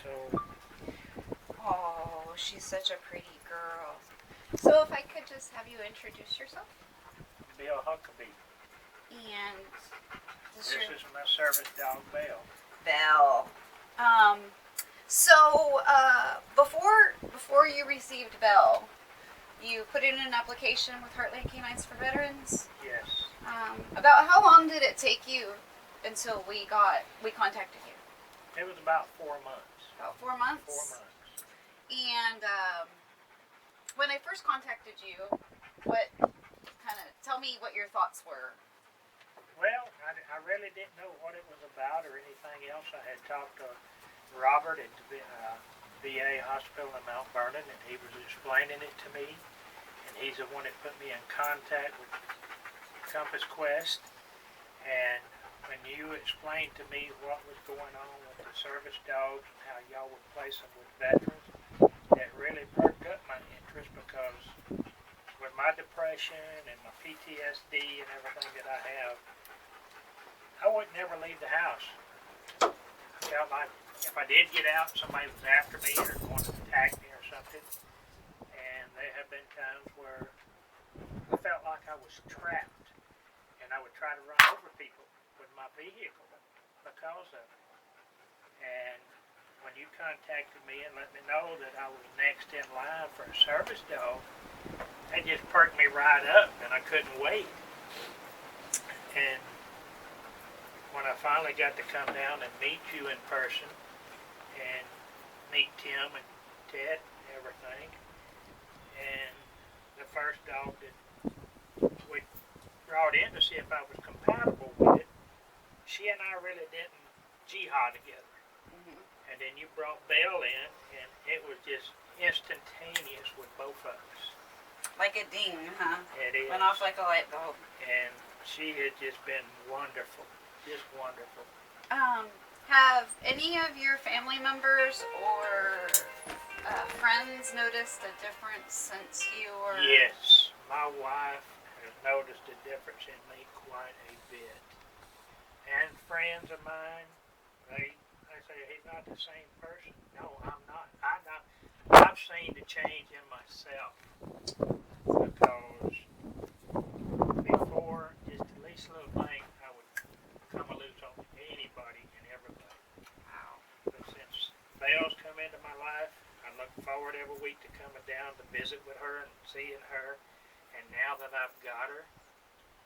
So, Oh, she's such a pretty girl. So if I could just have you introduce yourself. Bill Huckabee. And This is my service dog, Belle. Belle. Before you received Belle, you put in an application with Heartland Canines for Veterans. Yes. About how long did it take you until we contacted you? It was about 4 months. About 4 months. 4 months. And when I first contacted you, tell me what your thoughts were. Well, I really didn't know what it was about or anything else. I had talked to Robert at the VA hospital in Mount Vernon, and he was explaining it to me. And he's the one that put me in contact with Compass Quest. And when you explained to me what was going on with the service dogs and how y'all would place them with veterans, that really perked up my interest, because with my depression and my PTSD and everything that I have, I would never leave the house. I felt like if I did get out, somebody was after me or going to attack me or something. And there have been times where I felt like I was trapped, and I would try to run over people with my vehicle because of it. And when you contacted me and let me know that I was next in line for a service dog, it just perked me right up, and I couldn't wait. And when I finally got to come down and meet you in person and meet Tim and Ted and everything, and the first dog that we brought in to see if I was compatible with it, she and I really didn't jihad together. Mm-hmm. And then you brought Belle in, and it was just instantaneous with both of us. Like a ding, huh? It is. Went off like a light bulb. And she had just been wonderful. Just wonderful. Have any of your family members or friends noticed a difference since you were... Yes. My wife has noticed a difference in me quite a bit. And friends of mine, they say, he's not the same person. No, I'm not. I've seen the change in myself. Because before, just the least little thing, I would come loose on anybody and everybody. Wow. But since Belle's come into my life, I look forward every week to coming down to visit with her and seeing her. And now that I've got her,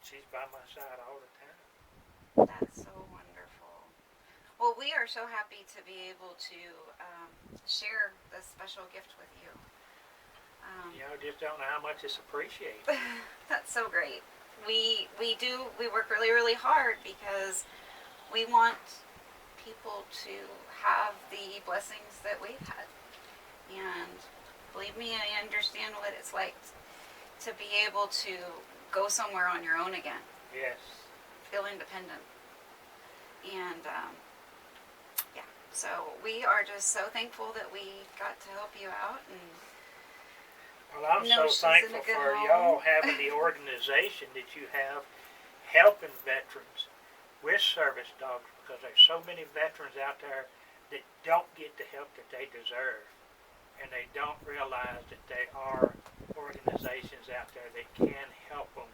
she's by my side all the time. That's so wonderful. Well, we are so happy to be able to share this special gift with you. Just don't know how much it's appreciated. That's so great. We work really, really hard because we want people to have the blessings that we've had. And believe me, I understand what it's like to be able to go somewhere on your own again. Yes. Feel independent. And so we are just so thankful that we got to help you out. And well, I'm so thankful for y'all having the organization that you have helping veterans with service dogs, because there's so many veterans out there that don't get the help that they deserve, and they don't realize that there are organizations out there that can help them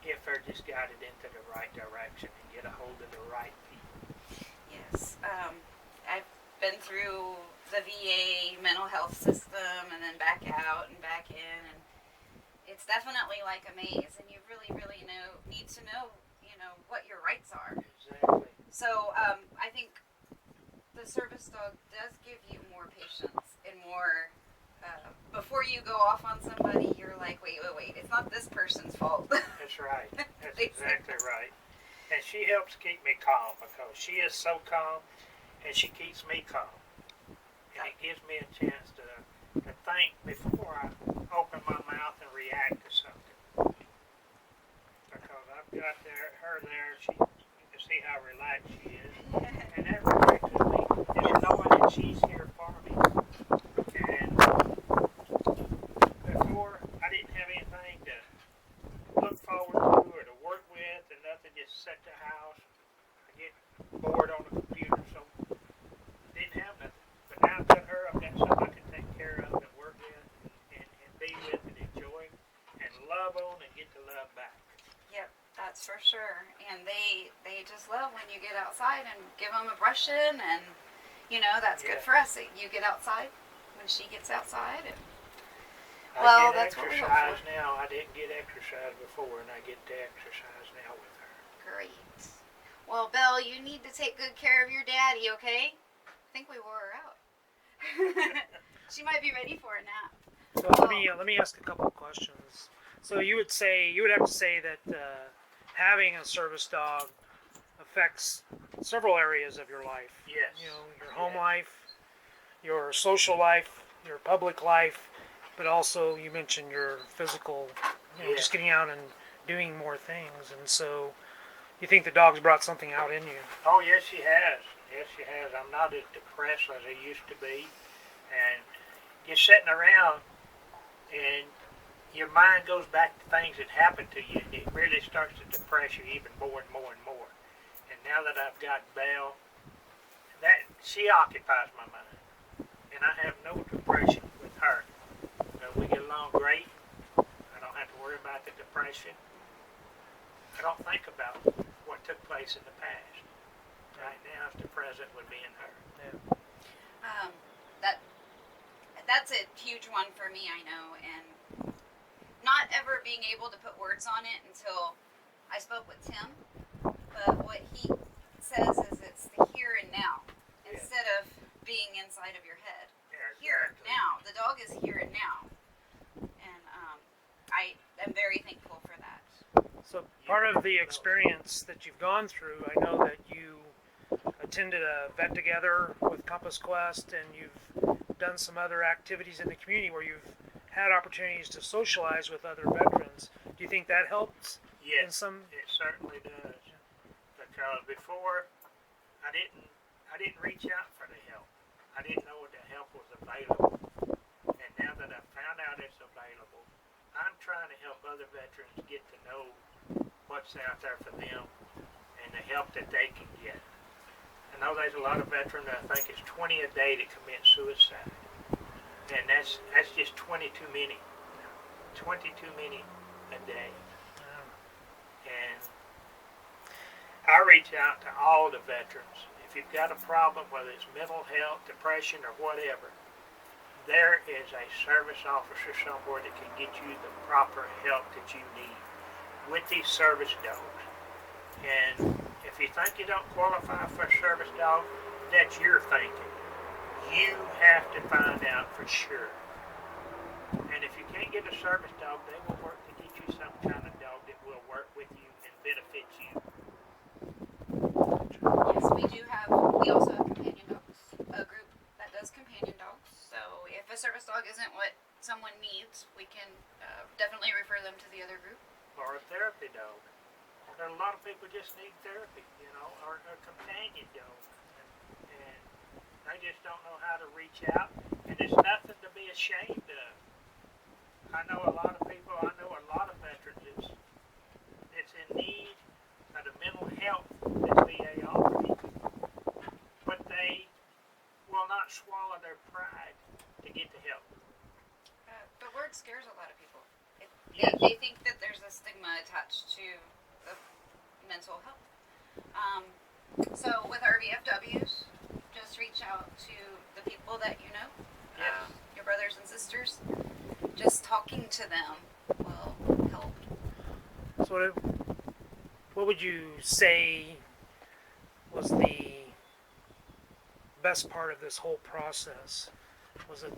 if they're just guided into the right direction and get a hold of the right people. Yes. I've been through the VA mental health system and then back out and back in, and it's definitely like a maze, and you really, really need to know, what your rights are. Exactly. So I think the service dog does give you more patience and more. Before you go off on somebody, you're like, wait, it's not this person's fault. That's right. That's exactly right. And she helps keep me calm, because she is so calm, and she keeps me calm. And it gives me a chance to think before I open my mouth and react to something. Because I've got her there, you can see how relaxed she is. And that relaxes me, just knowing that she's here for me. And before, I didn't have anything to look forward to or to work with, and nothing, just sit at the house. I get bored on the computer, so didn't have nothing. But now brushing, and that's good Yeah. for us. You get outside when she gets outside, and I get that's what we hope exercise for. now. I didn't get exercise before, and I get to exercise now with her. Great. Well, Belle, you need to take good care of your daddy, okay? I think we wore her out. She might be ready for a nap. So let me ask a couple of questions. So you would have to say that having a service dog affects several areas of your life. Yes. You know, your home life, your social life, your public life, but also you mentioned your physical, Yeah. just getting out and doing more things. And so you think the dog's brought something out in you. Oh, yes, she has. Yes, she has. I'm not as depressed as I used to be. And just sitting around and your mind goes back to things that happened to you, and it really starts to depress you even more and more and more. And now that I've got Belle, she occupies my mind. And I have no depression with her. We get along great. I don't have to worry about the depression. I don't think about what took place in the past. Right now, it's the present with me and her. Yeah. That's a huge one for me, I know, and not ever being able to put words on it until I spoke with Tim. But what he says is it's the here and now instead of being inside of your head. Yeah, Here exactly. now, the dog is here and now, and I am very thankful for that. So part of the experience that you've gone through, I know that you attended a vet together with Compass Quest, and you've done some other activities in the community where you've had opportunities to socialize with other veterans. Do you think that helps? In Yes, some. it certainly does. Because before, I didn't reach out for the help. I didn't know the help was available. And now that I've found out it's available, I'm trying to help other veterans get to know what's out there for them and the help that they can get. I know there's a lot of veterans that I think it's 20 a day that commit suicide. And that's just 20 too many. 20 too many a day. And I reach out to all the veterans. If you've got a problem, whether it's mental health, depression, or whatever, there is a service officer somewhere that can get you the proper help that you need with these service dogs. And if you think you don't qualify for a service dog, that's your thinking. You have to find out for sure. And if you can't get a service dog, they will work to get you some kind of dog that will work with you and benefit you. Yes, we also have companion dogs, a group that does companion dogs. So if a service dog isn't what someone needs, we can definitely refer them to the other group. Or a therapy dog. There are a lot of people just need therapy, or a companion dog. And they just don't know how to reach out. And it's nothing to be ashamed of. I know a lot of veterans that's in need of the mental health that VA offers. But they will not swallow their pride to get the help. The word scares a lot of people. Yes. They think that there's a stigma attached to the mental health. So with our VFWs, just reach out to the people that you know, Yes. your brothers and sisters. Just talking to them will help. So what would you say was the best part of this whole process? Was it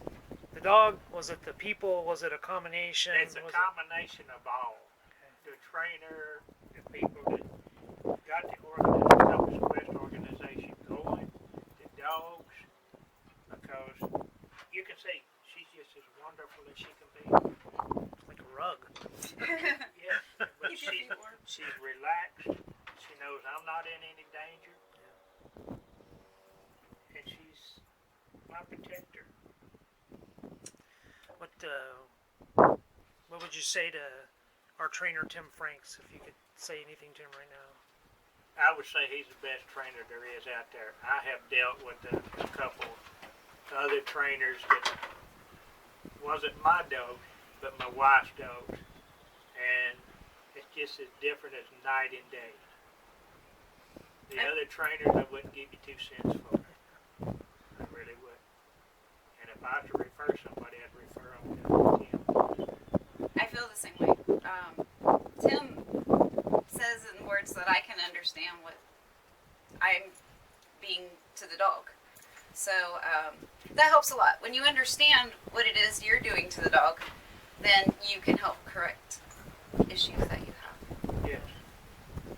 the dog? Was it the people? Was it a combination? It's a combination of all. The trainer, the people that got the Compass Quest organization going, the dogs, because you can see she's just as wonderful as she can be. Like a rug. Yes, but she's relaxed. She knows I'm not in any danger. And she's my protector. What would you say to our trainer Tim Franks, if you could say anything to him right now? I would say he's the best trainer there is out there. I have dealt with a couple other trainers that wasn't my dog, but my wife's dog. And it's just as different as night and day. The other trainers, I wouldn't give you 2 cents for. I really would. And if I was to refer somebody, I'd refer them to Tim. I feel the same way. Tim says in words that I can understand what I'm being to the dog. So that helps a lot. When you understand what it is you're doing to the dog, then you can help correct issues that you have. Yes.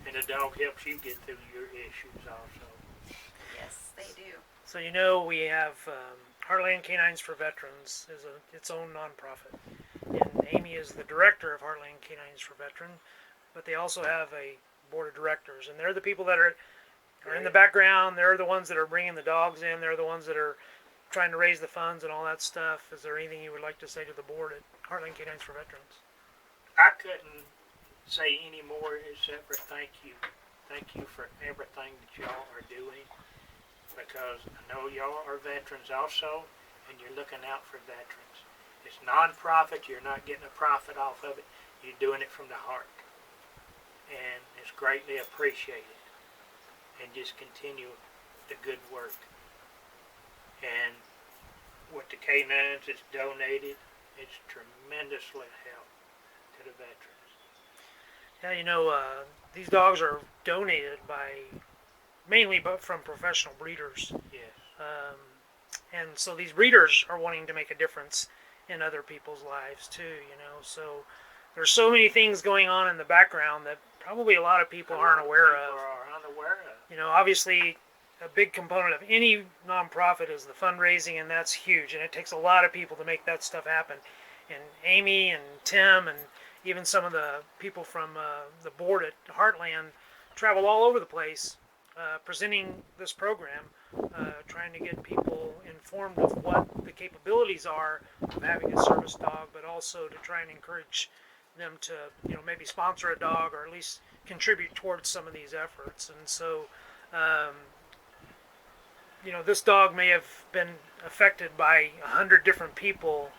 And the dog helps you get through your issues also. Yes, they do. So you know we have Heartland Canines for Veterans is its own nonprofit, and Amy is the director of Heartland Canines for Veterans. But they also have a board of directors, and they're the people that are in the background. They're the ones that are bringing the dogs in. They're the ones that are trying to raise the funds and all that stuff. Is there anything you would like to say to the board at Heartland Canines for Veterans? I couldn't say any more except for thank you. Thank you for everything that y'all are doing, because I know y'all are veterans also, and you're looking out for veterans. It's non-profit. You're not getting a profit off of it. You're doing it from the heart. And it's greatly appreciated. And just continue the good work. And what the Canines is donated, it's tremendously helped to the veterans. Yeah, you know, these dogs are donated mainly from professional breeders. Yes. And so these breeders are wanting to make a difference in other people's lives too, you know. So there's so many things going on in the background that probably a lot of people aren't aware of. Are unaware of. You know, obviously a big component of any nonprofit is the fundraising, and that's huge, and it takes a lot of people to make that stuff happen. And Amy and Tim and even some of the people from the board at Heartland travel all over the place presenting this program, trying to get people informed of what the capabilities are of having a service dog, but also to try and encourage them to, you know, maybe sponsor a dog or at least contribute towards some of these efforts. And so, you know, this dog may have been affected by 100 different people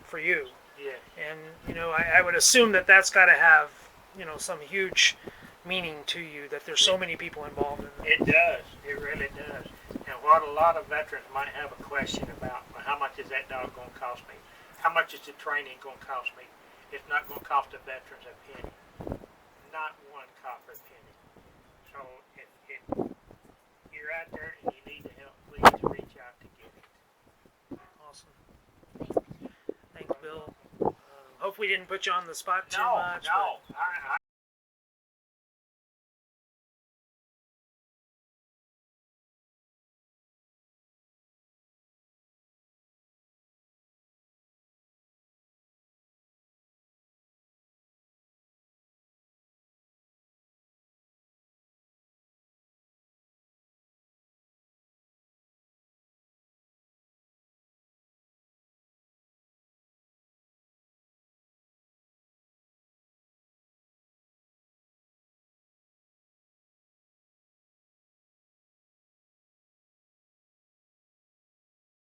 for you. Yeah. And, you know, I would assume that that's got to have, you know, some huge meaning to you, that there's so many people involved in it. It does. It really does. And what a lot of veterans might have a question about, well, how much is that dog going to cost me? How much is the training going to cost me? It's not going to cost the veterans a penny. Not one copper penny. So if you're out there and you need the help, please reach out to get it. Awesome. Thanks, Bill. Hope we didn't put you on the spot too No, much. no. But